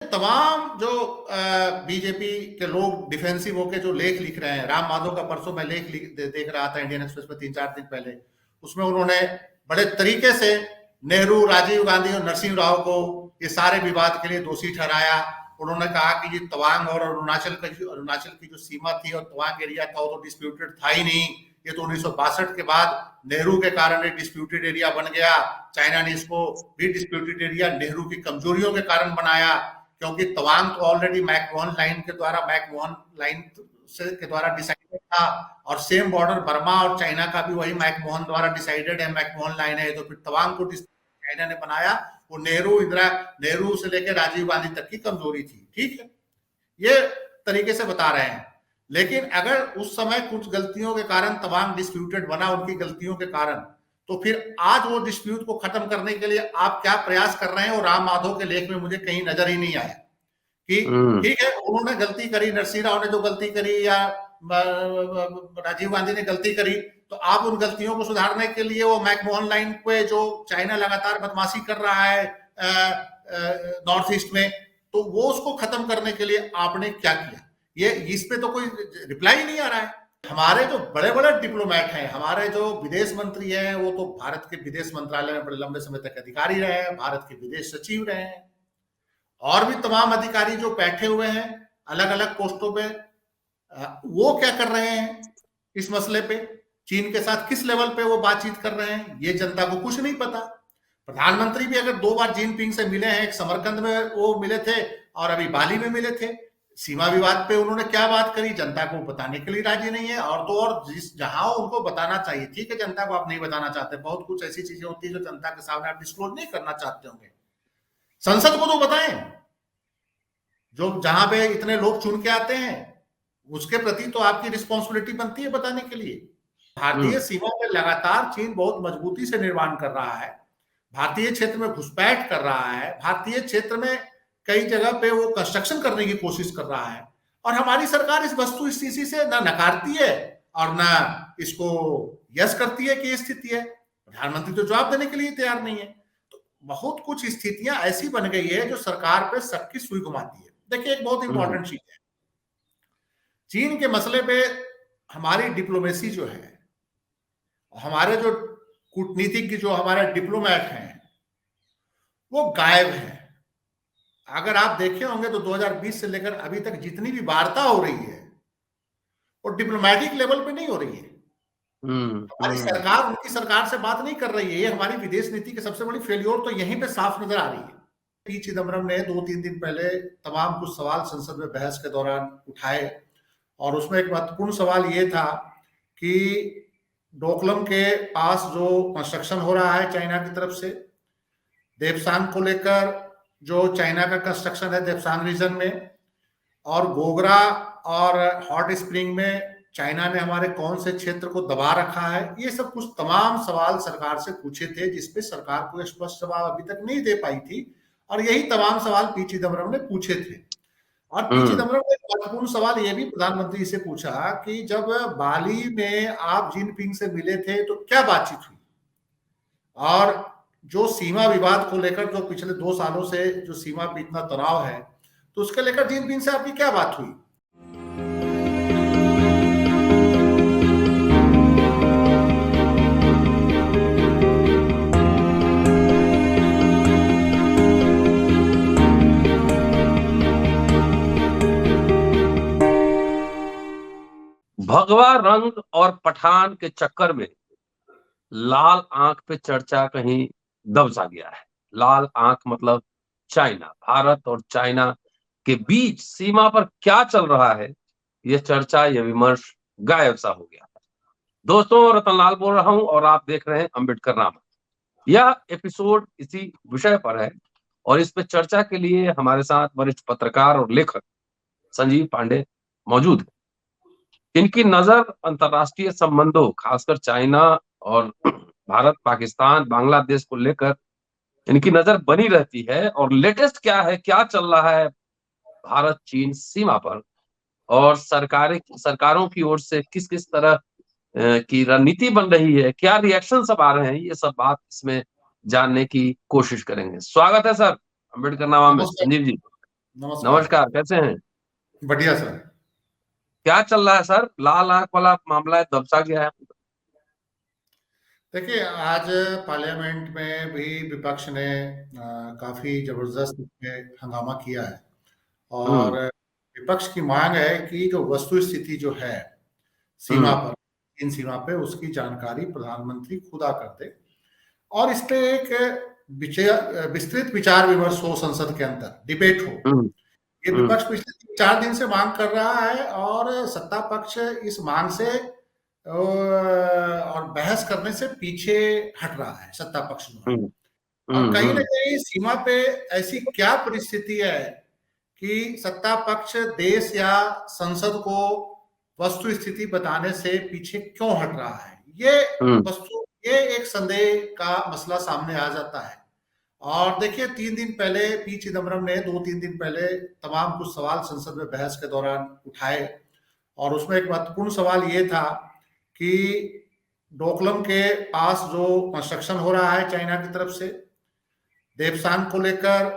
तमाम जो बीजेपी के लोग डिफेंसिव होके जो लेख लिख रहे हैं, राम माधव का परसों मैं लेख देख रहा था इंडियन एक्सप्रेस में 3-4 दिन पहले, उसमें उन्होंने बड़े तरीके से नेहरू, राजीव गांधी और नरसिंह राव को ये सारे विवाद के लिए दोषी ठहराया। उन्होंने कहा कि ये तवांग और अरुणाचल की जो सीमा थी और तवांग एरिया था, वो तो डिस्प्यूटेड था ही नहीं, ये तो 1962 के बाद नेहरू के कारण एक डिस्प्यूटेड एरिया बन गया। चाइना ने इसको भी डिस्प्यूटेड एरिया नेहरू की कमजोरियों के कारण बनाया, क्योंकि तवांग तो ऑलरेडी मैकमोहन लाइन के द्वारा डिसाइडेड था, और सेम बॉर्डर बर्मा और चाइना का भी वही मैकमोहन द्वारा डिसाइडेड है, मैकमोहन लाइन है। तो फिर तवांग को चाइना ने बनाया, वो नेहरू से लेकर राजीव गांधी तक की कमजोरी थी। ठीक है, ये तरीके से बता रहे हैं। लेकिन अगर उस समय कुछ गलतियों के कारण तवांग डिस्प्यूटेड बना, उनकी गलतियों के कारण, तो फिर आज वो डिस्प्यूट को खत्म करने के लिए आप क्या प्रयास कर रहे हैं, वो राम माधव के लेख में मुझे कहीं नजर ही नहीं आया। कि ठीक है, उन्होंने गलती करी, नरसिंह राव ने जो गलती करी या राजीव गांधी ने गलती करी, तो आप उन गलतियों को सुधारने के लिए वो मैकमोहन लाइन पे जो चाइना लगातार बदमाशी कर रहा है नॉर्थ ईस्ट में, तो वो उसको खत्म करने के लिए आपने क्या किया? ये इस पे तो कोई रिप्लाई नहीं आ रहा है। हमारे जो बड़े बड़े डिप्लोमेट हैं, हमारे जो विदेश मंत्री हैं, वो तो भारत के विदेश मंत्रालय में बड़े लंबे समय तक अधिकारी रहे हैं, भारत के विदेश सचिव रहे हैं, और भी तमाम अधिकारी जो बैठे हुए हैं अलग अलग पोस्टों पे, वो क्या कर रहे हैं इस मसले पे? चीन के साथ किस लेवल पे वो बातचीत कर रहे हैं, ये जनता को कुछ नहीं पता। प्रधानमंत्री भी अगर 2 बार जिनपिंग से मिले हैं, एक समरकंद में वो मिले थे और अभी बाली में मिले थे, सीमा विवाद पे उन्होंने क्या बात करी, जनता को बताने के लिए राजी नहीं है। और तो और जहां उनको बताना चाहिए, ठीक है, जनता को आप नहीं बताना चाहते, बहुत कुछ ऐसी चीजें होती है जो जनता के सामने आप डिस्क्लोज नहीं करना चाहते होंगे, संसद को तो बताएं, जो जहां पे इतने लोग चुन के आते हैं, उसके प्रति तो आपकी रिस्पॉन्सिबिलिटी बनती है बताने के लिए। भारतीय सीमा में लगातार चीन बहुत मजबूती से निर्माण कर रहा है, भारतीय क्षेत्र में घुसपैठ कर रहा है, भारतीय क्षेत्र में कई जगह पे वो कंस्ट्रक्शन करने की कोशिश कर रहा है, और हमारी सरकार इस वस्तु स्थिति से ना नकारती है और ना इसको यस करती है कि ये स्थिति है। प्रधानमंत्री तो जवाब देने के लिए तैयार नहीं है। तो बहुत कुछ स्थितियां ऐसी बन गई है जो सरकार पे सबकी सुई घुमाती है। देखिए, एक बहुत इंपॉर्टेंट चीज है, चीन के मसले पे हमारी डिप्लोमेसी जो है, हमारे जो कूटनीतिज्ञ जो हमारे डिप्लोमेट हैं, वो गायब है। अगर आप देखे होंगे तो 2020 से लेकर अभी तक जितनी भी वार्ता हो रही है, वो डिप्लोमेटिक लेवल पे नहीं हो रही है। हमारी सरकार उनकी सरकार से बात नहीं कर रही है। ये हमारी विदेश नीति की सबसे बड़ी फेल्योर तो यहीं पे साफ नजर आ रही है। पी चिदम्बरम ने 2-3 दिन पहले तमाम कुछ सवाल संसद में बहस के दौरान उठाए, और उसमें एक महत्वपूर्ण सवाल ये था कि डोकलम के पास जो कंस्ट्रक्शन हो रहा है चाइना की तरफ से, देवसांग को लेकर जो चाइना का कंस्ट्रक्शन है देवसांग रीजन में, और गोगरा और हॉट स्प्रिंग में चाइना ने हमारे कौन से क्षेत्र को दबा रखा है, ये सब कुछ तमाम सवाल सरकार से पूछे थे, जिसपे सरकार को स्पष्ट जवाब अभी तक नहीं दे पाई थी। और यही तमाम सवाल पी चिदम्बरम ने पूछे थे। और पी चिदम्बरम ने एक महत्वपूर्ण सवाल ये भी प्रधानमंत्री से पूछा कि जब बाली में आप जिनपिंग से मिले थे तो क्या बातचीत हुई, और जो सीमा विवाद को लेकर जो पिछले 2 सालों से जो सीमा पे इतना तनाव है, तो उसके लेकर जिनपिंग से आपकी क्या बात हुई? भगवा रंग और पठान के चक्कर में लाल आंख पे चर्चा कहीं दब सा गया है। लाल आंख मतलब चाइना। भारत और चाइना के बीच सीमा पर क्या चल रहा है, ये चर्चा, ये विमर्श गायब सा हो गया है। दोस्तों, रतनलाल बोल रहा हूं और आप देख रहे हैं अम्बेडकर नामा। यह एपिसोड इसी विषय पर है, और इस पे चर्चा के लिए हमारे साथ वरिष्ठ पत्रकार और लेखक संजीव पांडे मौजूद है। इनकी नजर अंतरराष्ट्रीय संबंधों, खासकर चाइना और भारत, पाकिस्तान, बांग्लादेश को लेकर इनकी नजर बनी रहती है। और लेटेस्ट क्या है, क्या चल रहा है भारत चीन सीमा पर, और सरकारों की ओर से किस किस तरह की रणनीति बन रही है, क्या रिएक्शन सब आ रहे हैं, ये सब बात इसमें जानने की कोशिश करेंगे। स्वागत है सर अम्बेडकर नामा में, संजीव जी। नमस्कार। नमस्कार, कैसे हैं? बढ़िया सर। क्या चल रहा है सर? लाल आंख वाला मामला दबसा गया है। देखिए, आज पार्लियामेंट में भी विपक्ष ने काफी जबरदस्त इसमें हंगामा किया है और हम्म। विपक्ष की मांग है कि जो वस्तु स्थिति जो है सीमा हम्म। पर, इन सीमा पे उसकी जानकारी प्रधानमंत्री खुदा कर दे और इस पे एक विस्तृत विचार विमर्श हो, संसद के अंदर डिबेट हो। हम्म। ये हम्म। विपक्ष पिछले 4 दिन से मांग कर रहा है और सत्ता पक्ष इस मांग से और बहस करने से पीछे हट रहा है, सत्ता पक्ष जो है। हम्म। और कहीं न हम्म। कहीं सीमा पे ऐसी क्या परिस्थिति है कि सत्ता पक्ष देश या संसद को वस्तु स्थिति बताने से पीछे क्यों हट रहा है? हम्म। ये एक संदेह का मसला सामने आ जाता है। और देखिए, 3 दिन पहले पी चिदम्बरम ने 2-3 दिन पहले तमाम कुछ सवाल संसद में बहस के दौरान उठाए और उसमें एक महत्वपूर्ण सवाल ये था कि डोकलम के पास जो कंस्ट्रक्शन हो रहा है चाइना की तरफ से, देप्सांग को लेकर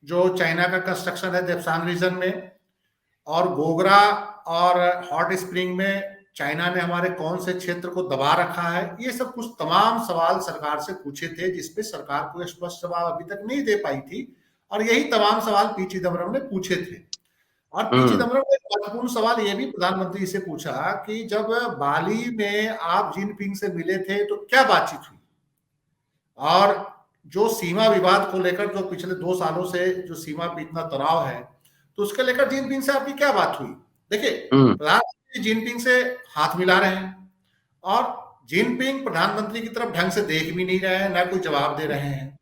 जो चाइना का कंस्ट्रक्शन है देप्सांग रीजन में, और गोगरा और हॉट स्प्रिंग में चाइना ने हमारे कौन से क्षेत्र को दबा रखा है, ये सब कुछ तमाम सवाल सरकार से पूछे थे जिसपे सरकार कोई स्पष्ट जवाब अभी तक नहीं दे पाई थी। और यही तमाम सवाल पी चिदम्बरम ने पूछे थे। और पी हम्म। चिदम्बरम ने एक महत्वपूर्ण सवाल ये भी प्रधानमंत्री से पूछा कि जब बाली में आप जिनपिंग से मिले थे तो क्या बातचीत हुई, और जो सीमा विवाद को लेकर जो पिछले 2 सालों से जो सीमा पे इतना तनाव है, तो उसके लेकर जिनपिंग से आपकी क्या बात हुई? देखिए, हम्म। प्रधानमंत्री जिनपिंग से हाथ मिला रहे हैं और जिनपिंग प्रधानमंत्री की तरफ ढंग से देख भी नहीं रहे हैं, ना कोई जवाब दे रहे हैं।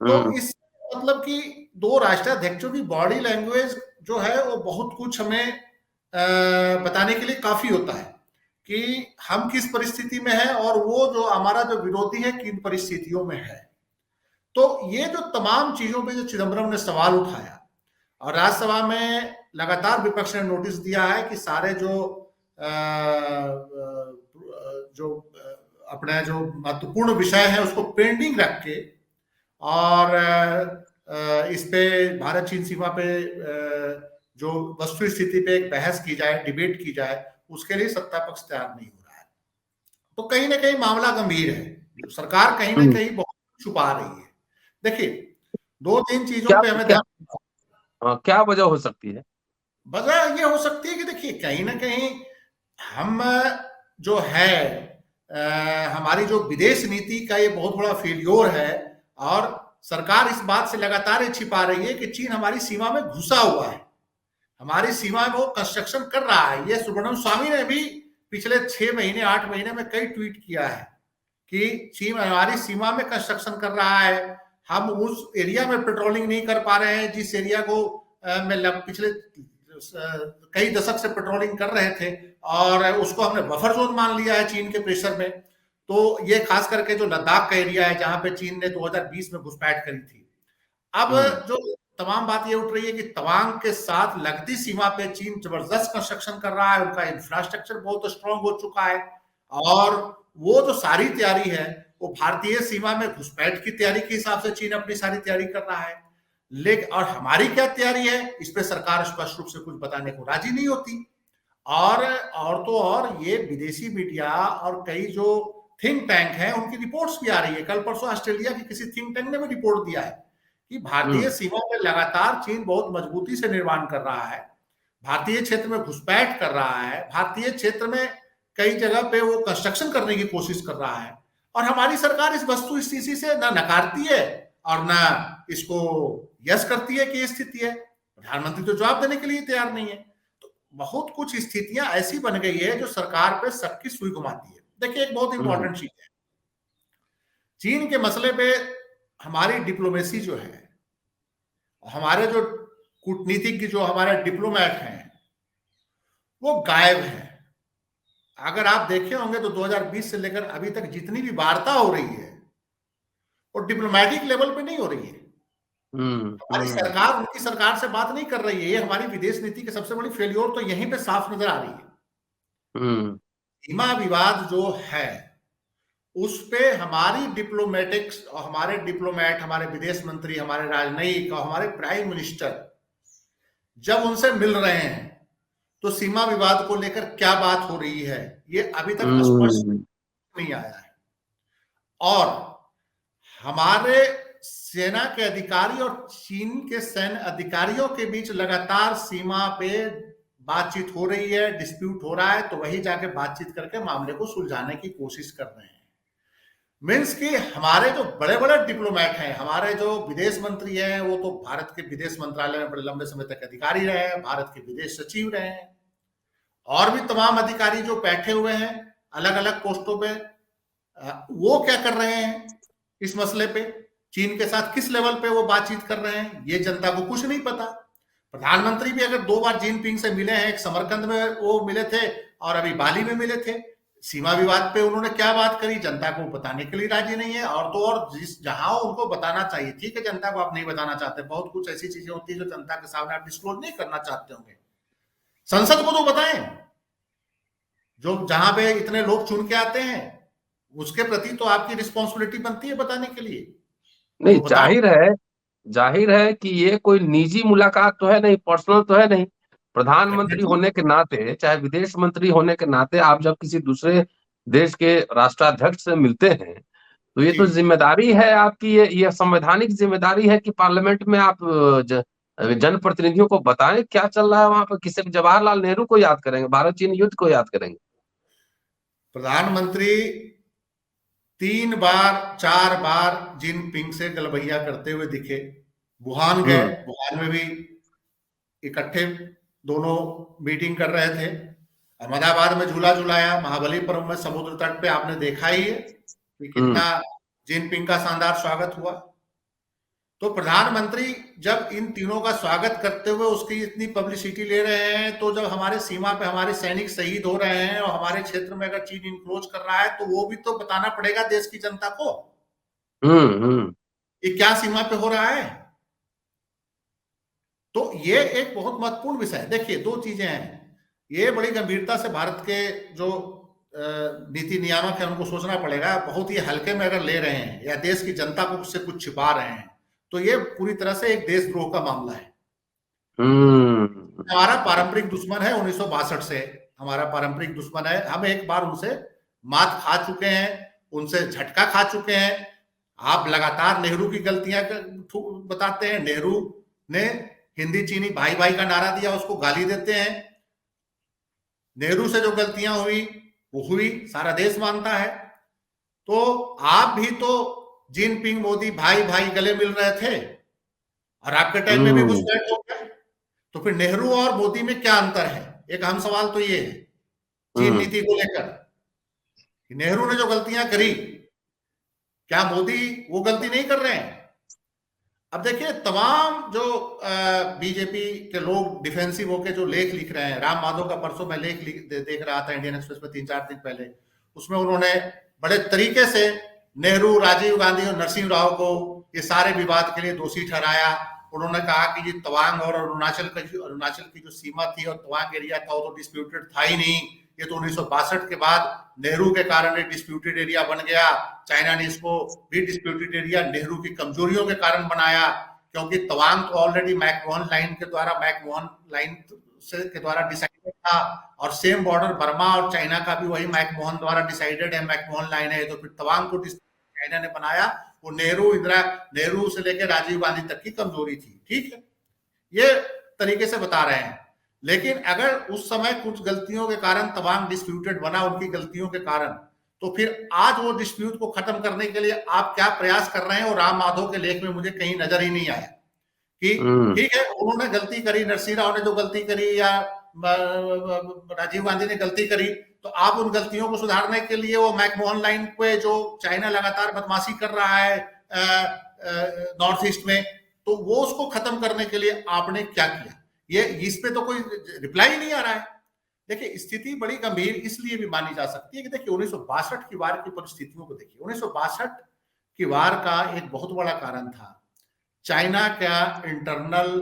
तो हम्म। इस मतलब कि 2 राष्ट्राध्यक्षों की बॉडी लैंग्वेज जो है वो बहुत कुछ हमें बताने के लिए काफ़ी होता है कि हम किस परिस्थिति में हैं और वो जो हमारा जो विरोधी है किन परिस्थितियों में है। तो ये जो तमाम चीज़ों पे जो चिदम्बरम ने सवाल उठाया और राज्यसभा में लगातार विपक्ष ने नोटिस दिया है कि सारे जो अपने जो महत्वपूर्ण विषय है उसको पेंडिंग रख के और इस पे भारत चीन सीमा पे जो वस्तु स्थिति पे एक बहस की जाए, डिबेट की जाए, उसके लिए सत्ता पक्ष तैयार नहीं हो रहा है। तो कहीं ना कहीं मामला गंभीर है। सरकार कहीं ना हम्म। कहीं बहुत छुपा रही है। देखिए, 2-3 चीजों क्या पे हमें क्या ध्यान। क्या वजह हो सकती है? वजह ये हो सकती है कि देखिए, कहीं ना कहीं हम जो है हमारी जो विदेश नीति का ये बहुत बड़ा फेल्योर है और सरकार इस बात से लगातार ये छिपा रही है कि चीन हमारी सीमा में घुसा हुआ है, हमारी सीमा में वो कंस्ट्रक्शन कर रहा है। ये सुब्रमण्यम स्वामी ने भी पिछले 6 महीने 8 महीने में कई ट्वीट किया है कि चीन हमारी सीमा में कंस्ट्रक्शन कर रहा है, हम उस एरिया में पेट्रोलिंग नहीं कर पा रहे हैं जिस एरिया को में पिछले कई दशक से पेट्रोलिंग कर रहे थे और उसको हमने बफर जोन मान लिया है चीन के प्रेशर में। तो ये खास करके जो लद्दाख का एरिया है जहां पे चीन ने 2020 में घुसपैठ करी थी। अब हम्म। जो तमाम बात ये उठ रही है कि तवांग के साथ लगती सीमा पे चीन जबरदस्त कंस्ट्रक्शन कर रहा है, उनका इंफ्रास्ट्रक्चर बहुत स्ट्रांग हो चुका है और वो जो सारी तैयारी है वो भारतीय सीमा में घुसपैठ की तैयारी के हिसाब से चीन अपनी सारी तैयारी कर रहा है। लेकिन और हमारी क्या तैयारी है इस पे सरकार स्पष्ट रूप से कुछ बताने को राजी नहीं होती। और तो और ये विदेशी मीडिया और कई जो थिंक टैंक हैं उनकी रिपोर्ट्स भी आ रही है। कल परसों ऑस्ट्रेलिया की किसी थिंक टैंक ने भी रिपोर्ट दिया है कि भारतीय सीमा में लगातार चीन बहुत मजबूती से निर्माण कर रहा है, भारतीय क्षेत्र में घुसपैठ कर रहा है, भारतीय क्षेत्र में कई जगह पे वो कंस्ट्रक्शन करने की कोशिश कर रहा है और हमारी सरकार इस वस्तु स्थिति से ना नकारती है और ना इसको यस करती है कि ये स्थिति है। प्रधानमंत्री तो जवाब देने के लिए तैयार नहीं है। तो बहुत कुछ स्थितियां ऐसी बन गई है जो सरकार पे सबकी सुई घुमाती है। देखिए, एक बहुत इंपॉर्टेंट चीज है, चीन के मसले पे हमारी डिप्लोमेसी जो है, हमारे जो कूटनीतिज्ञ जो हमारे डिप्लोमेट हैं वो गायब है। अगर आप देखे होंगे तो 2020 से लेकर अभी तक जितनी भी वार्ता हो रही है वो डिप्लोमेटिक लेवल पे नहीं हो रही है। हमारी सरकार उनकी सरकार से बात नहीं कर रही है। ये हमारी विदेश नीति की सबसे बड़ी फेल्योर तो यहीं पे साफ नजर आ रही है। सीमा विवाद जो है उस पे हमारी डिप्लोमेटिक्स और हमारे डिप्लोमेट, हमारे विदेश मंत्री, हमारे राजनयिक और हमारे प्राइम मिनिस्टर जब उनसे मिल रहे हैं तो सीमा विवाद को लेकर क्या बात हो रही है, ये अभी तक स्पष्ट नहीं आया है। और हमारे सेना के अधिकारी और चीन के सैन्य अधिकारियों के बीच लगातार सीमा पे बातचीत हो रही है, डिस्प्यूट हो रहा है, तो वही जाके बातचीत करके मामले को सुलझाने की कोशिश कर रहे हैं। मीन्स कि हमारे जो बड़े बड़े डिप्लोमेट हैं, हमारे जो विदेश मंत्री हैं, वो तो भारत के विदेश मंत्रालय में बड़े लंबे समय तक अधिकारी रहे हैं, भारत के विदेश सचिव रहे हैं, और भी तमाम अधिकारी जो बैठे हुए हैं अलग अलग पोस्टों पे, वो क्या कर रहे हैं इस मसले पे, चीन के साथ किस लेवल पे वो बातचीत कर रहे हैं, ये जनता को कुछ नहीं पता। प्रधानमंत्री भी अगर 2 बार जिनपिंग से मिले हैं, एक समरकंद में वो मिले थे और अभी बाली में मिले थे, सीमा विवाद पे उन्होंने क्या बात करी जनता को बताने के लिए राजी नहीं है। और तो और जिस जहां उनको बताना चाहिए, ठीक है जनता को आप नहीं बताना चाहते, बहुत कुछ ऐसी चीजें होती है जो जनता के सामने आप डिस्क्लोज नहीं करना चाहते होंगे, संसद को तो बताएं, जो जहां पे इतने लोग चुन के आते हैं उसके प्रति तो आपकी रिस्पॉन्सिबिलिटी बनती है बताने के लिए। नहीं, जाहिर है कि ये कोई निजी मुलाकात तो है नहीं, पर्सनल तो है नहीं। प्रधानमंत्री होने के नाते, चाहे विदेश मंत्री होने के नाते, आप जब किसी दूसरे देश के राष्ट्राध्यक्ष से मिलते हैं तो ये तो जिम्मेदारी है आपकी, ये संवैधानिक जिम्मेदारी है कि पार्लियामेंट में आप जनप्रतिनिधियों को बताएं क्या चल रहा है वहां पर। किसी जवाहरलाल नेहरू को याद करेंगे, भारत चीन युद्ध को याद करेंगे। प्रधानमंत्री 3 बार 4 बार जिनपिंग से गलबैया करते हुए दिखे, वुहान गए, वुहान में भी इकट्ठे दोनों मीटिंग कर रहे थे, अहमदाबाद में झूला झुलाया, महाबलीपुरम में समुद्र तट पे आपने देखा ही है कि कितना जिनपिंग का शानदार स्वागत हुआ। तो प्रधानमंत्री जब इन तीनों का स्वागत करते हुए उसकी इतनी पब्लिसिटी ले रहे हैं, तो जब हमारे सीमा पे हमारे सैनिक शहीद हो रहे हैं और हमारे क्षेत्र में अगर चीन इंक्रोच कर रहा है, तो वो भी तो बताना पड़ेगा देश की जनता को ये क्या सीमा पे हो रहा है। तो ये एक बहुत महत्वपूर्ण विषय है। देखिए 2 चीजें हैं, ये बड़ी गंभीरता से भारत के जो नीति नियामक है उनको सोचना पड़ेगा। बहुत ही हल्के में अगर ले रहे हैं या देश की जनता को उससे कुछ छिपा रहे हैं, तो ये पूरी तरह से एक देशद्रोह का मामला है। हमारा पारंपरिक दुश्मन है 1962 से, हमारा पारंपरिक दुश्मन है, हम एक बार उनसे मात खा चुके हैं, उनसे झटका खा चुके हैं। आप लगातार नेहरू की गलतियां बताते हैं, नेहरू ने हिंदी चीनी भाई भाई का नारा दिया, उसको गाली देते हैं। नेहरू से जो गलतियां हुई वो हुई, सारा देश मानता है। तो आप भी तो जिनपिंग मोदी भाई भाई गले मिल रहे थे और आपके टाइम में भी घुसपैठ हो गया, तो फिर नेहरू और मोदी में क्या अंतर है? एक अहम सवाल तो ये है चीन नीति को लेकर, नेहरू ने जो गलतियां करी, क्या मोदी वो गलती नहीं कर रहे हैं? अब देखिए तमाम जो बीजेपी के लोग डिफेंसिव होके जो लेख लिख रहे हैं, राम माधव का परसों मैं लेख देख रहा था इंडियन एक्सप्रेस में 3-4 दिन पहले, उसमें उन्होंने बड़े तरीके से नेहरू, राजीव गांधी और नरसिंह राव को ये सारे विवाद के लिए दोषी ठहराया। उन्होंने कहा कि ये तवांग और अरुणाचल की जो सीमा थी और तवांग एरिया था वो तो डिस्प्यूटेड था ही नहीं, ये तो 1962 के बाद नेहरू के कारण एक डिस्प्यूटेड एरिया बन गया। चाइना ने इसको भी डिस्प्यूटेड एरिया नेहरू की कमजोरियों के कारण बनाया, क्योंकि तवांग तो ऑलरेडी मैकमोहन लाइन के द्वारा डिसाइडेड था, और सेम बॉर्डर बर्मा और चाइना का भी वही मैकमोहन द्वारा डिसाइडेड है, मैकमोहन लाइन है। तो फिर तवांग को चाइना ने बनाया, वो नेहरू से लेकर राजीव गांधी तक की कमजोरी थी, ठीक है, ये तरीके से बता रहे हैं। लेकिन अगर उस समय कुछ गलतियों के कारण तवांग डिस्प्यूटेड बना, उनकी गलतियों के कारण, तो फिर आज वो डिस्प्यूट को खत्म करने के लिए आप क्या प्रयास कर रहे हैं? और राम माधव के लेख में मुझे कहीं नजर ही नहीं आया कि ठीक है उन्होंने गलती करी, नरसिंह राव ने जो गलती करी या राजीव गांधी ने गलती करी, तो आप उन गलतियों को सुधारने के लिए वो मैकमोहन लाइन पे जो चाइना लगातार बदमाशी कर रहा है नॉर्थ ईस्ट में, तो वो उसको खत्म करने के लिए आपने क्या किया? ये इस पे तो कोई रिप्लाई नहीं आ रहा है। देखिए स्थिति बड़ी गंभीर इसलिए भी मानी जा सकती है कि देखिए 1962 की वार की परिस्थितियों को देखिए। 1962 की वार का एक बहुत बड़ा कारण था चाइना का इंटरनल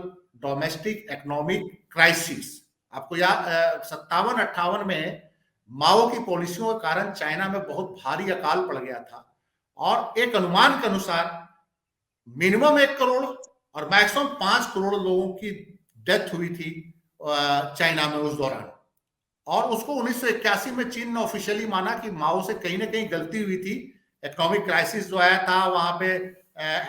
डोमेस्टिक इकोनॉमिक क्राइसिस। आपको याद 57-58 में माओ की पॉलिसियों के कारण चाइना में बहुत भारी अकाल पड़ गया था, और एक अनुमान के अनुसार मिनिमम 1 करोड़ और मैक्सिमम 5 करोड़ लोगों की डेथ हुई थी चाइना में उस दौरान, और उसको 1981 में चीन ने ऑफिशियली माना कि माओ से कहीं ना कहीं गलती हुई थी। इकोनॉमिक क्राइसिस जो आया था, वहां पे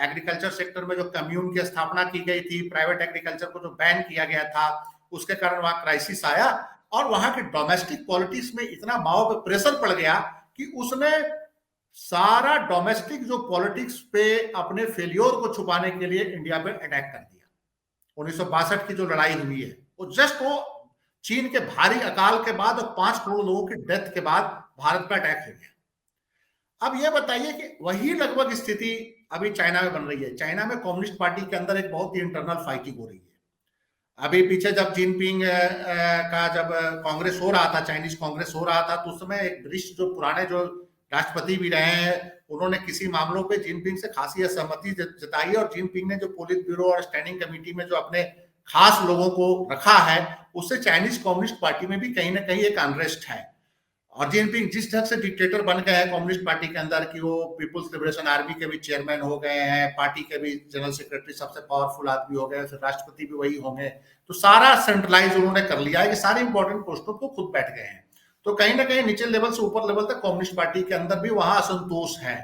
एग्रीकल्चर सेक्टर में जो कम्यून की स्थापना की गई थी, प्राइवेट एग्रीकल्चर को जो बैन किया गया था, उसके कारण वहां क्राइसिस आया, और वहां की डोमेस्टिक पॉलिटिक्स में इतना माओ पे प्रेशर पड़ गया कि उसने सारा डोमेस्टिक जो पॉलिटिक्स पे अपने फेलियर को छुपाने के लिए इंडिया पे अटैक कर दिया। 1962 की जो लड़ाई हुई है, वो जस्ट वो चीन के भारी अकाल के बाद और 5 करोड़ लोगों की डेथ के बाद भारत पर अटैक हो गया। अब ये बताइए कि वही लगभग स्थिति अभी चाइना में बन रही है। चाइना में कम्युनिस्ट पार्टी के अंदर एक बहुत ही इंटरनल फाइटिंग हो रही है। अभी पीछे जब जिनपिंग का जब कांग्रेस हो रहा था, चाइनीज कांग्रेस हो रहा था, तो उस समय एक वरिष्ठ जो पुराने जो राष्ट्रपति भी रहे हैं, उन्होंने किसी मामलों पे जिनपिंग से खासी असहमति जताई, और जिनपिंग ने जो पोलित ब्यूरो और स्टैंडिंग कमेटी में जो अपने खास लोगों को रखा है, उससे चाइनीज कम्युनिस्ट पार्टी में भी कहीं ना कहीं एक अनरेस्ट है। और जिनपिंग जिस ढंग से डिक्टेटर बन गए हैं कम्युनिस्ट पार्टी के अंदर कि वो पीपुल्स लिबरेशन आर्मी के भी चेयरमैन हो गए हैं, पार्टी के भी जनरल सेक्रेटरी सबसे पावरफुल आदमी हो गए, फिर राष्ट्रपति भी वही होंगे, तो सारा सेंट्रलाइज उन्होंने कर लिया है कि सारी इंपॉर्टेंट पोस्टों को खुद बैठ गए हैं। तो कहीं ना कहीं नीचे लेवल से ऊपर लेवल तक कम्युनिस्ट पार्टी के अंदर भी वहां असंतोष है।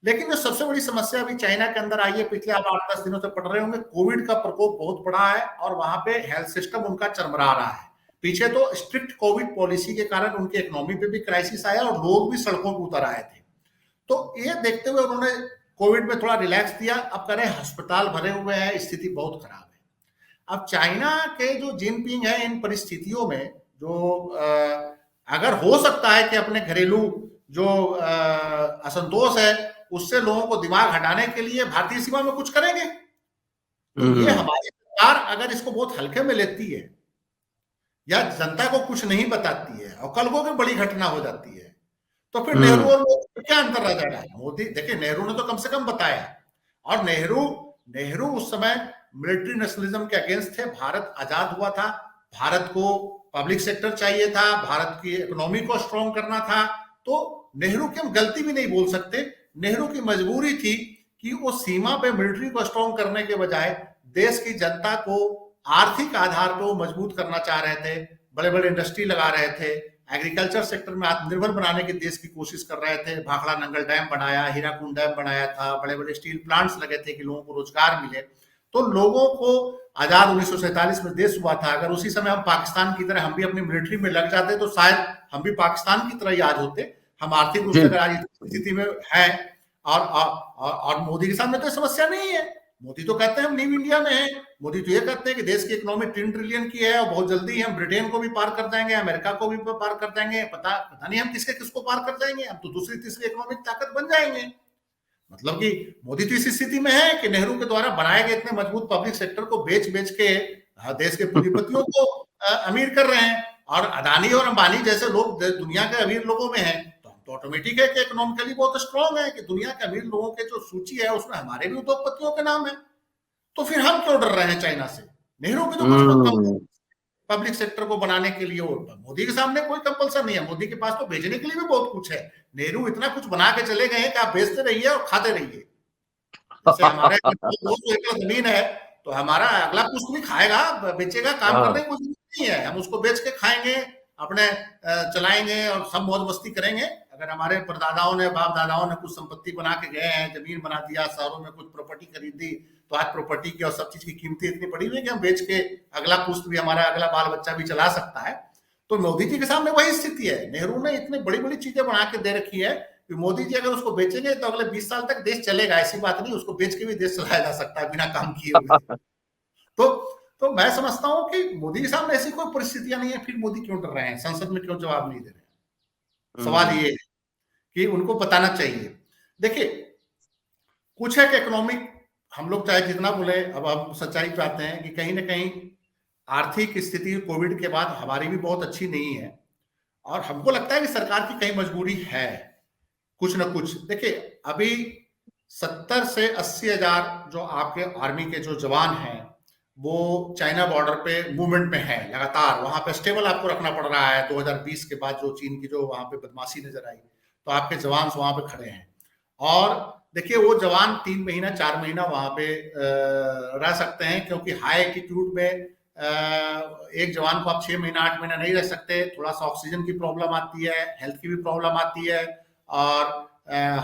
लेकिन जो सबसे बड़ी समस्या अभी चाइना के अंदर आई है, पिछले आप 8-10 दिनों से पढ़ रहे होंगे, कोविड का प्रकोप बहुत बड़ा है और वहां पे हेल्थ सिस्टम उनका चरमरा रहा है। पीछे तो स्ट्रिक्ट कोविड पॉलिसी के कारण उनकी इकोनॉमी पे भी क्राइसिस आया और लोग भी सड़कों पर उतर आए थे। तो ये देखते हुए उन्होंने कोविड में थोड़ा रिलैक्स दिया। अब करें, अस्पताल भरे हुए हैं, स्थिति बहुत खराब है। अब चाइना के जो जिनपिंग है, इन परिस्थितियों में जो अगर हो सकता है कि अपने घरेलू जो असंतोष है उससे लोगों को दिमाग हटाने के लिए भारतीय सीमा में कुछ करेंगे, तो ये हमारी सरकार अगर इसको बहुत हल्के में लेती है या जनता को कुछ नहीं बताती है और कल को कोई बड़ी घटना हो जाती है, तो फिर नेहरू और मोदी में क्या अंतर रह जाएगा। मोदी देखिए, नेहरू ने तो कम से कम बताया, और नेहरू उस समय मिलिट्री नेशनलिज्म के अगेंस्ट थे। भारत आजाद हुआ था, भारत को पब्लिक सेक्टर चाहिए था, भारत की इकोनॉमी को स्ट्रॉन्ग करना था, तो नेहरू की हम गलती भी नहीं बोल सकते। नेहरू की मजबूरी थी कि वो सीमा पे मिलिट्री को स्ट्रॉन्ग करने के बजाय देश की जनता को आर्थिक आधार पर मजबूत करना चाह रहे थे, बड़े बड़े इंडस्ट्री लगा रहे थे, एग्रीकल्चर सेक्टर में आत्मनिर्भर बनाने की देश की कोशिश कर रहे थे। भाखड़ा नंगल डैम बनाया, हीराकुंड डैम बनाया था, बड़े बड़े स्टील प्लांट्स लगे थे कि लोगों को रोजगार मिले। तो लोगों को आजाद 1947 में देश हुआ था, अगर उसी समय हम पाकिस्तान की तरह हम भी अपनी मिलिट्री में लग जाते तो शायद हम भी पाकिस्तान की तरह ही आज होते। हम आर्थिक रूप से अगर आज स्थिति में है, और मोदी के सामने तो समस्या नहीं है। मोदी तो कहते हैं हम न्यू इंडिया में हैं, मोदी तो ये कहते हैं कि देश की इकोनॉमी 3 ट्रिलियन की है और बहुत जल्दी हम ब्रिटेन को भी पार कर जाएंगे, अमेरिका को भी पार कर जाएंगे, पता नहीं हम किसको पार कर जाएंगे, हम तो दूसरी तीसरी इकोनॉमिक ताकत बन जाएंगे। मतलब कि मोदी तो इस स्थिति में है कि नेहरू के द्वारा बनाए गए इतने मजबूत पब्लिक सेक्टर को बेच के देश के पूंजीपतियों को अमीर कर रहे हैं, और अदानी और अंबानी जैसे लोग दुनिया के अमीर लोगों में हैं, तो ऑटोमेटिक है कि इकोनॉमिकली बहुत स्ट्रॉन्ग है कि दुनिया के अमीर लोगों के जो सूची है उसमें हमारे भी उद्योगपतियों के नाम है। तो फिर हम क्यों डर रहे हैं चाइना से? नेहरू के तो कुछ पब्लिक सेक्टर को बनाने के लिए, मोदी के सामने कोई कंपल्सन नहीं है, मोदी के पास तो भेजने के लिए भी बहुत कुछ है। नेहरू इतना कुछ बना के चले गए कि आप बेचते रहिए और खाते रहिए। जैसे हमारे 200 एकड़ जमीन है तो हमारा अगला पुश्त भी खाएगा, बेचेगा, काम करने की कोई जरूरत नहीं है, हम उसको बेच के खाएंगे, अपने चलाएंगे और सब मौज मस्ती करेंगे। अगर हमारे परदादाओं ने, बाप दादाओं ने कुछ संपत्ति बना के गए हैं, जमीन बना दिया, शहरों में कुछ प्रॉपर्टी खरीदी, तो आज प्रॉपर्टी की और सब चीज की कीमतें इतनी बढ़ी हुई है कि हम बेच के अगला पुश्त भी, हमारा अगला बाल बच्चा भी चला सकता है। तो मोदी जी के सामने वही स्थिति है। नेहरू ने इतनी बड़ी बड़ी चीजें बना के दे रखी है कि मोदी जी अगर उसको बेचेंगे तो अगले 20 साल तक देश चलेगा, ऐसी बात नहीं, उसको बेच के भी देश चलाया जा सकता है बिना काम किए हुए। तो मैं समझता हूं कि मोदी के सामने ऐसी कोई परिस्थितियां नहीं है, फिर मोदी क्यों डर रहे हैं, संसद में क्यों जवाब नहीं दे रहे हैं? सवाल ये है कि उनको बताना चाहिए। देखिए, कुछ है कि इकोनॉमिक, हम लोग चाहे जितना बोले, अब हम सच्चाई पे आते हैं कि कहीं ना कहीं आर्थिक स्थिति कोविड के बाद हमारी भी बहुत अच्छी नहीं है, और हमको लगता है कि सरकार की कहीं मजबूरी है कुछ ना कुछ। देखिए, अभी 70 से 80 हजार जो आपके आर्मी के जो जवान हैं वो चाइना बॉर्डर पे मूवमेंट में है लगातार, वहां पे स्टेबल आपको रखना पड़ रहा है। 2020 के बाद जो चीन की जो वहां पे बदमाशी नजर आई, तो आपके जवान वहां पे खड़े हैं, और देखिए वो जवान 3 महीना 4 महीना वहां पे रह सकते हैं, क्योंकि हाई एल्टीट्यूड में एक जवान को आप 6 महीना 8 महीना नहीं रह सकते, थोड़ा सा ऑक्सीजन की प्रॉब्लम आती है, हेल्थ की भी प्रॉब्लम आती है, और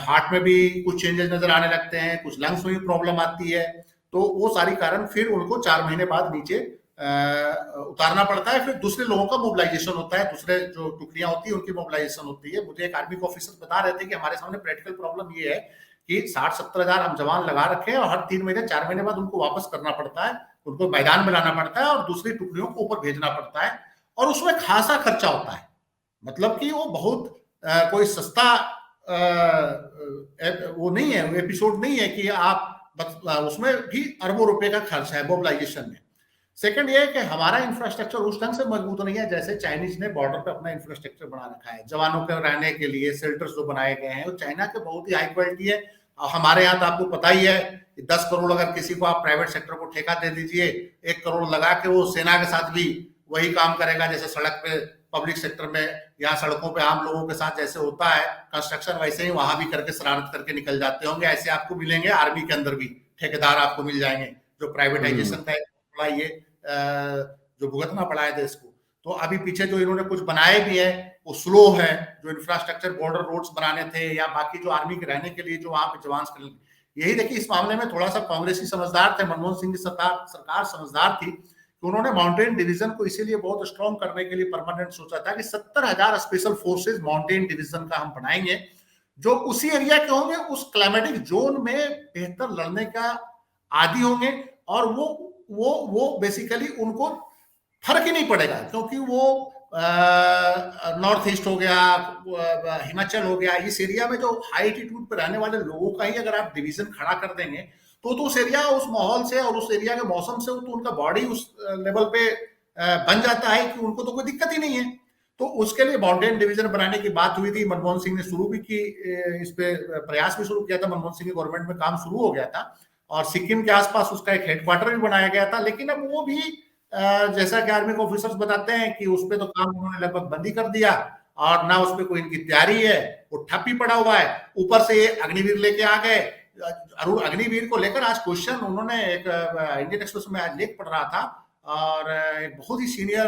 हार्ट में भी कुछ चेंजेस नजर आने लगते हैं, कुछ लंग्स में भी प्रॉब्लम आती है। तो वो सारी कारण फिर उनको 4 महीने बाद नीचे उतारना पड़ता है। फिर दूसरे लोगों का मोबिलाइजेशन होता है, दूसरे जो टुकड़ियां होती है उनकी मोबिलाइजेशन होती है। मुझे एक आर्मी के ऑफिसर बता रहे थे कि हमारे सामने प्रैक्टिकल प्रॉब्लम ये है कि 60-70 हजार हम जवान लगा रखे हैं और हर 3 महीने 4 महीने बाद उनको वापस करना पड़ता है, उनको मैदान में लाना पड़ता है और दूसरी टुकड़ियों को ऊपर भेजना पड़ता है, और उसमें खासा खर्चा होता है। मतलब कि वो बहुत कोई सस्ता वो नहीं है, एपिसोड नहीं है कि आप उसमें भी अरबों रुपए का खर्च है मोबिलाइजेशन में। सेकंड ये है कि हमारा इंफ्रास्ट्रक्चर उस ढंग से मजबूत नहीं है जैसे चाइनीज ने बॉर्डर पे अपना इंफ्रास्ट्रक्चर बना रखा है। जवानों के रहने के लिए शेल्टर्स जो बनाए गए हैं वो चाइना के बहुत ही हाई क्वालिटी है। और हमारे यहाँ तो आपको पता ही है कि 10 करोड़ अगर किसी को आप प्राइवेट सेक्टर को ठेका दे दीजिए, 1 करोड़ लगा के वो सेना के साथ भी वही काम करेगा जैसे सड़क पे पब्लिक सेक्टर में या सड़कों पे आम लोगों के साथ जैसे होता है कंस्ट्रक्शन, वैसे ही वहां भी करके शरारत करके निकल जाते होंगे। ऐसे आपको मिलेंगे आर्मी के अंदर भी ठेकेदार आपको मिल जाएंगे जो प्राइवेटाइजेशन का थोड़ा ये जो भुगतना पड़ा है देश को। तो अभी पीछे जो इन्होंने कुछ बनाए भी है वो स्लो है, जो इंफ्रास्ट्रक्चर बॉर्डर रोड्स बनाने थे या बाकी जो आर्मी के रहने के लिए जो वहां पे जवान, यही देखिए इस मामले में थोड़ा सा कांग्रेसी समझदार थे, मनमोहन सिंह की सरकार समझदार थी कि उन्होंने माउंटेन डिवीजन को इसीलिए बहुत स्ट्रॉन्ग करने के लिए परमानेंट सोचा था कि 70,000 स्पेशल फोर्सेज माउंटेन डिवीजन का हम बनाएंगे जो उसी एरिया के होंगे, उस क्लाइमेटिक जोन में बेहतर लड़ने का आदि होंगे, और वो बेसिकली उनको फर्क ही नहीं पड़ेगा क्योंकि वो नॉर्थ ईस्ट हो गया, हिमाचल हो गया, इस एरिया में जो हाई एल्टीट्यूड पे रहने वाले लोगों का ही अगर आप डिवीजन खड़ा कर देंगे तो उस एरिया उस माहौल से और उस एरिया के मौसम से तो उनका बॉडी उस लेवल पे बन जाता है कि उनको तो कोई दिक्कत ही नहीं है। तो उसके लिए माउंटेन डिवीजन बनाने की बात हुई थी, मनमोहन सिंह ने शुरू भी की, इस पे प्रयास भी शुरू किया था, मनमोहन सिंह की गवर्नमेंट में काम शुरू हो गया था और सिक्किम के आसपास उसका एक हेडक्वार्टर भी बनाया गया था। लेकिन अब वो भी जैसा कि आर्मी के ऑफिसर्स बताते हैं कि उस पर तो काम उन्होंने लगभग बंद ही कर दिया और ना उस पर कोई इनकी तैयारी है, वो ठप ही पड़ा हुआ है। ऊपर से ये अग्निवीर लेके आ गए। अग्निवीर को लेकर आज क्वेश्चन उन्होंने एक इंडियन एक्सप्रेस में आज लेख पढ़ रहा था और एक बहुत ही सीनियर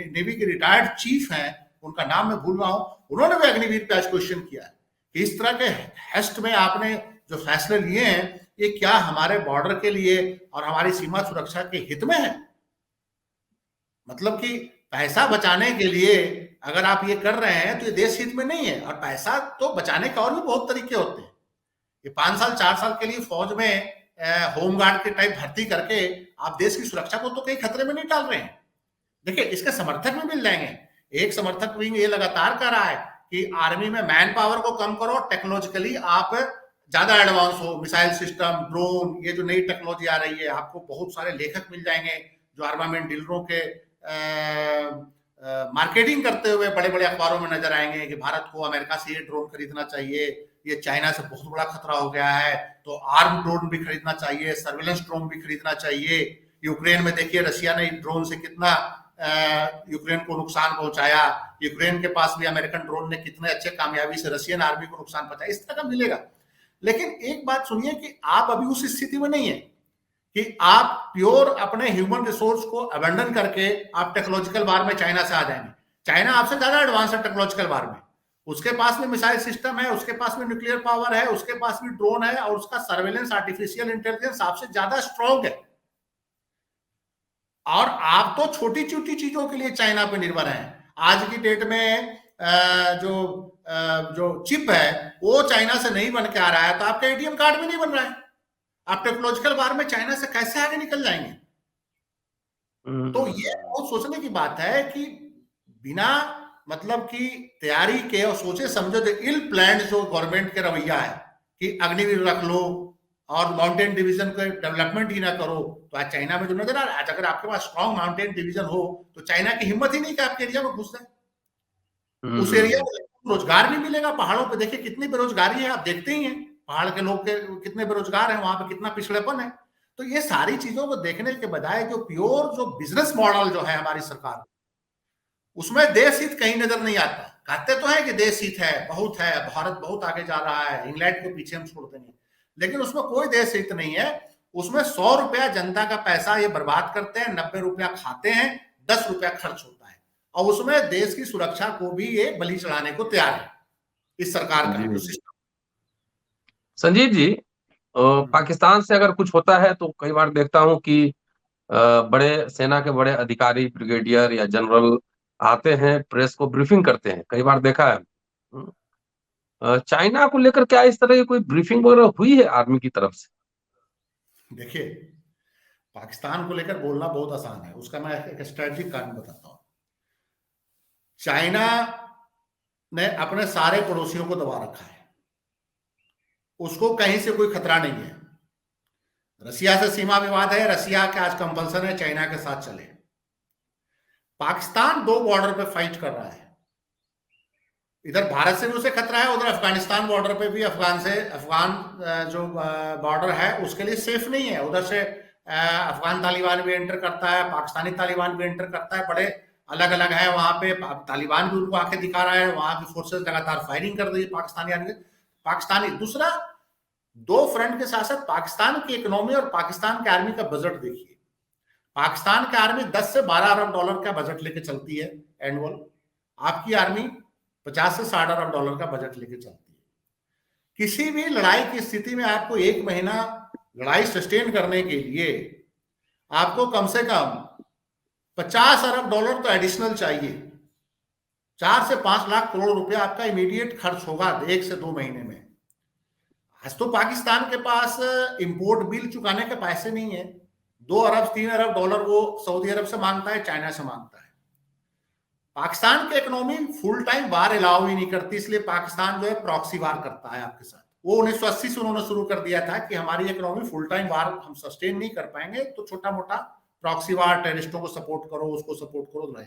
नेवी के रिटायर्ड चीफ हैं, उनका नाम मैं भूल रहा हूं, उन्होंने भी अग्निवीर पे आज क्वेश्चन किया है कि इस तरह के हेस्ट में आपने जो फैसले लिए हैं ये क्या हमारे बॉर्डर के लिए और हमारी सीमा सुरक्षा के हित में है? मतलब कि पैसा बचाने के लिए अगर आप ये कर रहे हैं तो ये देश हित में नहीं है। और पैसा तो बचाने के और भी बहुत तरीके होते हैं। ये 5 साल 4 साल के लिए फौज में होमगार्ड के टाइप भर्ती करके आप देश की सुरक्षा को तो कहीं खतरे में नहीं डाल रहे हैं। देखिए इसके समर्थक भी मिल जाएंगे। एक समर्थक विंग ये लगातार कर रहा है कि आर्मी में मैन पावर को कम करो, टेक्नोलॉजिकली आप ज्यादा एडवांस हो, मिसाइल सिस्टम, ड्रोन, ये जो नई टेक्नोलॉजी आ रही है, आपको बहुत सारे लेखक मिल जाएंगे जो आर्मामेंट डीलरों के मार्केटिंग करते हुए बड़े बड़े अखबारों में नजर आएंगे कि भारत को अमेरिका से ये ड्रोन खरीदना चाहिए, ये चाइना से बहुत बड़ा खतरा हो गया है तो आर्म ड्रोन भी खरीदना चाहिए, सर्विलेंस ड्रोन भी खरीदना चाहिए। यूक्रेन में देखिए रशिया ने ड्रोन से कितना यूक्रेन को नुकसान पहुंचाया, यूक्रेन के पास भी अमेरिकन ड्रोन ने कितने अच्छे कामयाबी से रशियन आर्मी को नुकसान पहुंचाया, इस तरह का मिलेगा। लेकिन एक बात सुनिए कि आप अभी उस स्थिति में नहीं है कि आप प्योर अपने ह्यूमन रिसोर्स को अबेंडन करके आप टेक्नोलॉजिकल वार में चाइना से आ जाएंगे। चाइना आपसे ज्यादा एडवांस है टेक्नोलॉजिकल वार में, उसके पास में मिसाइल सिस्टम है, उसके पास में न्यूक्लियर पावर है, उसके पास में ड्रोन है और उसका सर्वेलेंस आर्टिफिशियल इंटेलिजेंस आपसे ज्यादा स्ट्रॉन्ग है। और आप तो छोटी छोटी चीजों के लिए चाइना पे निर्भर हैं। आज की डेट में जो चिप है वो चाइना से नहीं बन के आ रहा है तो आपका एटीएम कार्ड भी नहीं बन रहा है। आप टेक्नोलॉजिकल वार में चाइना से कैसे आगे निकल जाएंगे? तो ये बहुत सोचने की बात है कि बिना मतलब की तैयारी के और सोचे समझे जो इल प्लान जो गवर्नमेंट के रवैया है कि अग्निवीर रख लो और माउंटेन डिवीजन को डेवलपमेंट ही ना करो, तो आज चाइना में जो नजर आ रहा है, आज अगर आपके पास स्ट्रॉन्ग माउंटेन डिवीजन हो तो चाइना की हिम्मत ही नहीं कि आपके एरिया में घुस जाए। उस एरिया में रोजगार नहीं मिलेगा। पहाड़ों पे देखिए कितनी बेरोजगारी है, आप देखते ही हैं पहाड़ के लोग के कितने बेरोजगार हैं, वहां पे कितना पिछड़ेपन है। तो ये सारी चीजों को देखने के बजाय जो प्योर जो बिजनेस मॉडल जो है हमारी सरकार, उसमें देश हित कहीं नजर नहीं आता। कहते तो है कि देश हित है, बहुत है, भारत बहुत आगे जा रहा है, इंग्लैंड को पीछे हम छोड़ देंगे, लेकिन उसमें कोई देश हित नहीं है। उसमें 100 रुपया जनता का पैसा ये बर्बाद करते हैं, 90 रुपया खाते हैं, 10 रुपया खर्च होता है, और उसमें देश की सुरक्षा को भी ये बलि चढ़ाने को तैयार है, इस सरकार का जो सिस्टम। संजीव जी, पाकिस्तान से अगर कुछ होता है तो कई बार देखता हूं कि बड़े सेना के बड़े अधिकारी, ब्रिगेडियर या जनरल आते हैं, प्रेस को ब्रीफिंग करते हैं, कई बार देखा है। चाइना को लेकर क्या इस तरह की कोई ब्रीफिंग वगैरह हुई है आर्मी की तरफ से? देखिए, पाकिस्तान को लेकर बोलना बहुत आसान है, उसका मैं एक स्ट्रेटेजिक कारण बताता हूं। चाइना ने अपने सारे पड़ोसियों को दबा रखा है, उसको कहीं से कोई खतरा नहीं है। रसिया से सीमा विवाद है, रसिया के आज कंपल्सन है चाइना के साथ चले। पाकिस्तान 2 बॉर्डर पे फाइट कर रहा है, इधर भारत से भी उसे खतरा है, उधर अफगानिस्तान बॉर्डर पे भी अफगान जो बॉर्डर है उसके लिए सेफ नहीं है। उधर से अफगान तालिबान भी एंटर करता है, पाकिस्तानी तालिबान भी एंटर करता है, बड़े अलग अलग है वहां पे। तालिबान भी उनको आंखें दिखा रहा है, वहां की फोर्सेस लगातार फायरिंग कर रही है पाकिस्तानी। दूसरा, 2 फ्रंट के साथ साथ पाकिस्तान की इकोनॉमी और पाकिस्तान के आर्मी का बजट देखिए। पाकिस्तान की आर्मी 10 से 12 अरब डॉलर का बजट लेके चलती है एनुअल, आपकी आर्मी 50 से 60 अरब डॉलर का बजट लेके चलती है। किसी भी लड़ाई की स्थिति में आपको 1 महीना लड़ाई सस्टेन करने के लिए आपको कम से कम 50 अरब डॉलर तो एडिशनल चाहिए। 4 से 5 लाख करोड़ रुपया आपका इमीडिएट खर्च होगा 1 से 2 महीने में। आज तो पाकिस्तान के पास इंपोर्ट बिल चुकाने के पैसे नहीं है। 2 अरब 3 अरब डॉलर वो सऊदी अरब से मांगता है, चाइना से मांगता है। पाकिस्तान की इकोनॉमी फुल टाइम वार अलाउ ही नहीं करती, इसलिए पाकिस्तान जो है प्रॉक्सी वार करता है आपके साथ। वो 1980 से उन्होंने शुरू कर दिया था कि हमारी इकोनॉमी फुल टाइम वार हम सस्टेन नहीं कर पाएंगे, तो छोटा मोटा प्रॉक्सी वार, टेररिस्टों को सपोर्ट करो, उसको सपोर्ट करो रहे।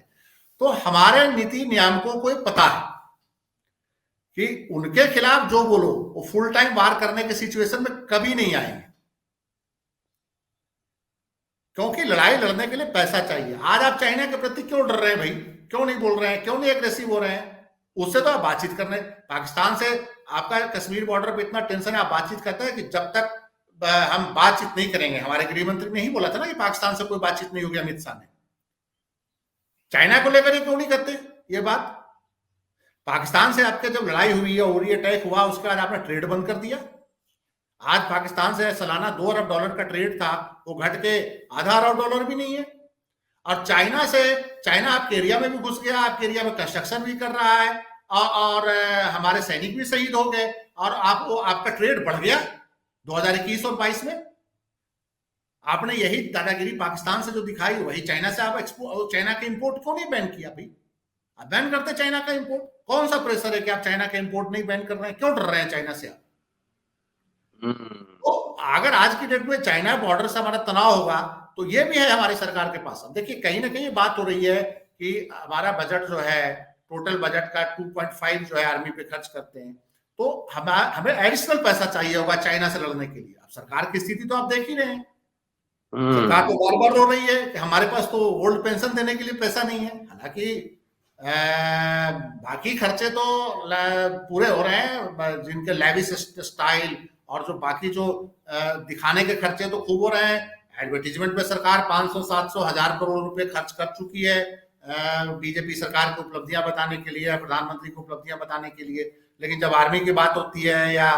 तो हमारे नीति नियामकों को पता है कि उनके खिलाफ जो बोलो वो फुल टाइम वार करने के सिचुएशन में कभी नहीं आएंगे, क्योंकि लड़ाई लड़ने के लिए पैसा चाहिए। आज आप चाइना के प्रति क्यों डर रहे हैं भाई? क्यों नहीं बोल रहे हैं? क्यों नहीं एग्रेसिव हो रहे हैं? उससे तो आप बातचीत करने, पाकिस्तान से आपका कश्मीर बॉर्डर पे इतना टेंशन है, आप बातचीत करते हैं कि जब तक हम बातचीत नहीं करेंगे। हमारे गृह मंत्री ने ही बोला था ना कि पाकिस्तान से कोई बातचीत नहीं होगी, अमित शाह ने। चाइना को लेकर ये क्यों नहीं करते ये बात? पाकिस्तान से आपके जब लड़ाई हुई है, उरी अटैक हुआ, उसके बाद आपने ट्रेड बंद कर दिया। आज पाकिस्तान से सालाना 2 अरब डॉलर का ट्रेड था, वो घट के आधा अरब डॉलर भी नहीं है। और चाइना आपके एरिया में भी घुस गया, आपके एरिया में कंस्ट्रक्शन भी कर रहा है, और हमारे सैनिक भी शहीद हो गए, और आपका ट्रेड बढ़ गया 2021 और 22 में। आपने यही दादागिरी पाकिस्तान से जो दिखाई, वही चाइना से आप चाइना के इंपोर्ट क्यों नहीं बैन किया भाई? आप बैन करते चाइना का इंपोर्ट। कौन सा प्रेशर है कि आप चाइना का इंपोर्ट नहीं बैन कर रहे हैं? क्यों डर रहे हैं चाइना से आप? तो अगर आज की डेट में चाइना बॉर्डर से हमारा तनाव होगा, तो ये भी है हमारी सरकार के पास। अब देखिए, कहीं ना कहीं बात हो रही है कि हमारा बजट जो है, टोटल बजट का 2.5 जो है आर्मी पे खर्च करते हैं, तो हमें एडिशनल पैसा चाहिए होगा चाइना से लड़ने के लिए। अब सरकार की स्थिति तो आप देख ही रहे हैं, सरकार तो बार बार रो रही है कि हमारे पास तो ओल्ड पेंशन देने के लिए पैसा नहीं है। हालांकि बाकी खर्चे तो पूरे हो रहे हैं, जिनके लेविश स्टाइल और जो बाकी जो दिखाने के खर्चे तो खूब हो रहे हैं। एडवर्टीजमेंट पे सरकार 500, 700, 1000 करोड़ रुपए खर्च कर चुकी है बीजेपी सरकार की उपलब्धियां बताने के लिए, प्रधानमंत्री को उपलब्धियां बताने के लिए। लेकिन जब आर्मी की बात होती है या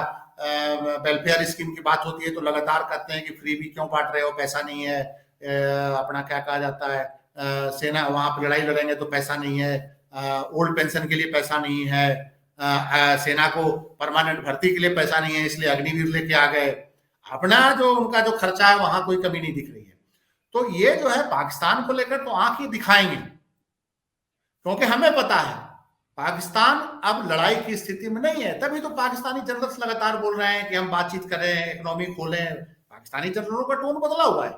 वेलफेयर स्कीम की बात होती है, तो लगातार कहते हैं कि फ्री भी क्यों बांट रहे हो, पैसा नहीं है। अपना क्या कहा जाता है, सेना वहां पर लड़ाई लड़ेंगे तो पैसा नहीं है, ओल्ड पेंशन के लिए पैसा नहीं है, सेना को परमानेंट भर्ती के लिए पैसा नहीं है, इसलिए अग्निवीर लेके आ गए। अपना जो उनका जो खर्चा है वहां कोई कमी नहीं दिख रही है। तो ये जो है पाकिस्तान को लेकर तो आंख ही दिखाएंगे, क्योंकि हमें पता है पाकिस्तान अब लड़ाई की स्थिति में नहीं है। तभी तो पाकिस्तानी जनरल्स लगातार बोल रहे हैं कि हम बातचीत करें, इकोनॉमी खोलें। पाकिस्तानी जनरलों का टोन बदला हुआ है।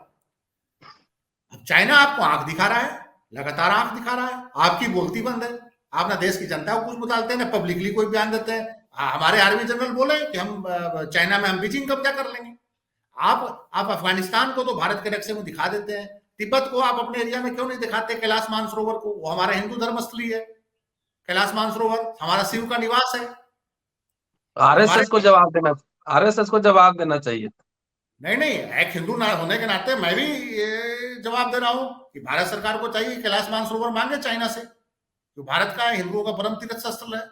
अब चाइना आपको आंख दिखा रहा है, लगातार आंख दिखा रहा है, आपकी बोलती बंद है। आप ना देश की जनता को कुछ बताते हैं, ना पब्लिकली कोई बयान देते हैं। हमारे आर्मी जनरल बोले कि हम चाइना में हम बीजिंग कब्जा कर लेंगे। आप अफगानिस्तान को तो भारत के नक्शे में दिखा देते हैं, तिब्बत को आप अपने एरिया में क्यों नहीं दिखाते? कैलाश मानसरोवर को, वो हमारा हिंदू धर्मस्थली है। कैलाश मानसरोवर हमारा शिव का निवास है। आरएसएस को जवाब देना चाहिए। नहीं नहीं, एक हिंदू ना होने के नाते मैं भी ये जवाब दे रहा हूं कि भारत सरकार को चाहिए कैलाश मानसरोवर मांगे चाइना से, जो भारत का हिंदुओं का परम तीर्थ स्थल है।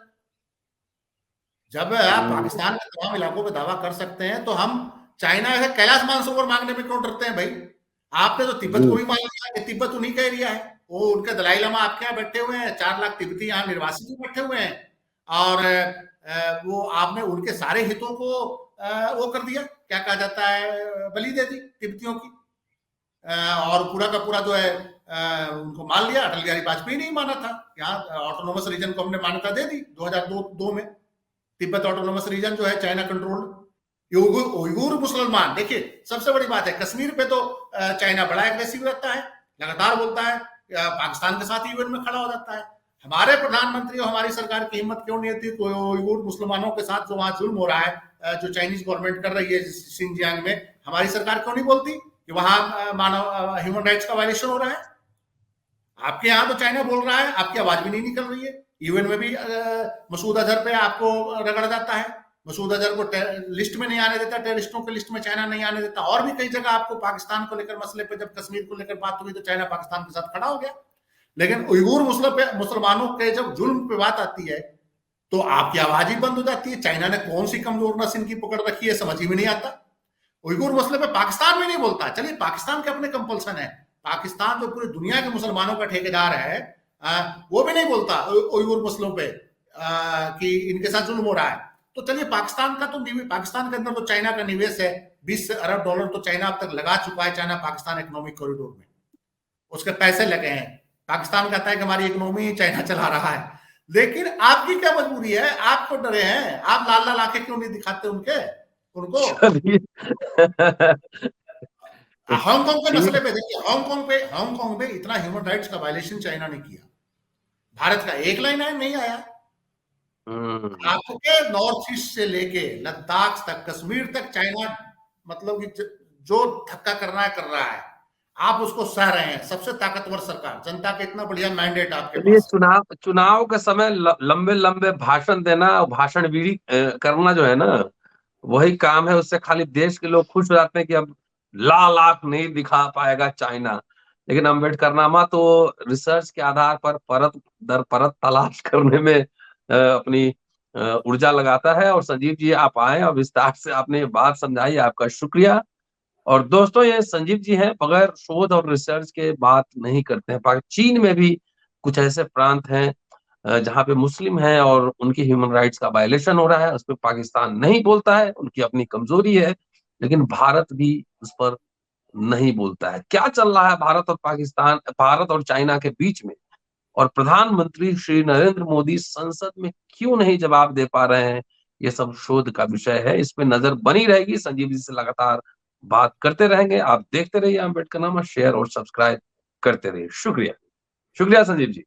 जब आप हम्म, पाकिस्तान के तमाम इलाकों पे दावा कर सकते हैं, तो हम चाइना से कैलाश मानसरोवर मांगने में क्यों डरते हैं भाई? आपने तो तिब्बत को जी भी मान लिया कि तिब्बत उन्हीं का एरिया है। वो उनके दलाई लामा आपके यहाँ बैठे हुए हैं, 4 लाख तिब्बती यहाँ निर्वासित भी बैठे हुए हैं, और वो आपने उनके सारे हितों को वो कर दिया, क्या कहा जाता है, बलि दे दी तिब्बतियों की। और पूरा का पूरा जो है उनको मान लिया। अटल बिहारी वाजपेयी नहीं माना था, यहाँ ऑटोनोमस रीजन को हमने मान्यता दे दी 2002 में। तिब्बत ऑटोनोमस रीजन जो है चाइना कंट्रोल्ड। उइगुर मुसलमान, देखिए सबसे बड़ी बात है, कश्मीर पे तो चाइना बड़ा एग्रेसिव रहता है, लगातार बोलता है, पाकिस्तान के साथ यूएन में खड़ा हो जाता है। हमारे प्रधानमंत्री और हमारी सरकार की हिम्मत क्यों नहीं होती तो उइगुर मुसलमानों के साथ जो वहां जुल्म हो रहा है, जो चाइनीज गवर्नमेंट कर रही है सिंजियांग में, हमारी सरकार क्यों नहीं बोलती कि वहां मानव ह्यूमन राइट्स का वायलेशन हो रहा है? आपके यहाँ तो चाइना बोल रहा है, आपकी आवाज भी नहीं निकल रही है। यूएन में भी मसूद अजहर पे आपको रगड़ा जाता है, मसूद अजहर को लिस्ट में नहीं आने देता, टेररिस्टों के लिस्ट में चाइना नहीं आने देता। और भी कई जगह आपको पाकिस्तान को लेकर मसले पे, जब कश्मीर को लेकर बात हुई तो चाइना पाकिस्तान के साथ खड़ा हो गया। लेकिन उइगुर मुसलमानों के जब जुल्म पे बात आती है, तो आपकी आवाज ही बंद हो जाती है। चाइना ने कौन सी कमजोर नस इनकी पकड़ रखी है, समझ ही में नहीं आता। उइगुर मसले पे पाकिस्तान भी नहीं बोलता। चलिए पाकिस्तान के अपने कंपल्सन है, पाकिस्तान जो पूरी दुनिया के मुसलमानों का ठेकेदार है, वो भी नहीं बोलता उइगुर मसलों पे कि इनके साथ जुल्म हो रहा है। तो चलिए पाकिस्तान का तो पाकिस्तान के अंदर तो चाइना का निवेश है, $20 अरब तो चाइना अब तक लगा चुका है, चाइना पाकिस्तान इकोनॉमिक कॉरिडोर में उसके पैसे लगे हैं। पाकिस्तान कहता है कि हमारी इकोनॉमी चाइना चला रहा है, लेकिन आपकी क्या मजबूरी है? आप क्यों डरे हैं? आप लाल लाल आंखें क्यों नहीं दिखाते उनको? चलिए हांगकांग के ठीक। मसले पे देखिए, हांगकांग में इतना ह्यूमन राइट्स का वायलेशन चाइना ने किया, भारत का एक लाइन है नहीं आया। हम्म, आपके नॉर्थ ईस्ट से लेके लद्दाख तक, कश्मीर तक चाइना मतलब कि जो धक्का करना है कर रहा है, आप उसको सह रहे हैं। सबसे ताकतवर सरकार, जनता का इतना बढ़िया मैंडेट आपके चलिए पास है। चुनाव चुनाव के समय लंबे लंबे भाषण देना और भाषण बीड़ी करना जो है ना, वही काम है। उससे खाली देश के लोग खुश हो जाते हैं कि अब लाल आंख नहीं दिखा पाएगा चाइना। लेकिन अम्बेडकरनामा तो रिसर्च के आधार पर परत दर परत तलाश करने में अपनी ऊर्जा लगाता है। और संजीव जी आप आए और विस्तार से आपने ये बात समझाई, आपका शुक्रिया। और दोस्तों ये संजीव जी हैं, बगैर शोध और रिसर्च के बात नहीं करते हैं। चीन में भी कुछ ऐसे प्रांत हैं जहाँ पे मुस्लिम हैं और उनकी ह्यूमन राइट्स का वायलेशन हो रहा है, उस पर पाकिस्तान नहीं बोलता है, उनकी अपनी कमजोरी है। लेकिन भारत भी उस पर नहीं बोलता है। क्या चल रहा है भारत और चाइना के बीच में, और प्रधानमंत्री श्री नरेंद्र मोदी संसद में क्यों नहीं जवाब दे पा रहे हैं, ये सब शोध का विषय है। इस पे नजर बनी रहेगी, संजीव जी से लगातार बात करते रहेंगे। आप देखते रहिए अम्बेडकरनामा, शेयर और सब्सक्राइब करते रहिए। शुक्रिया, शुक्रिया संजीव जी।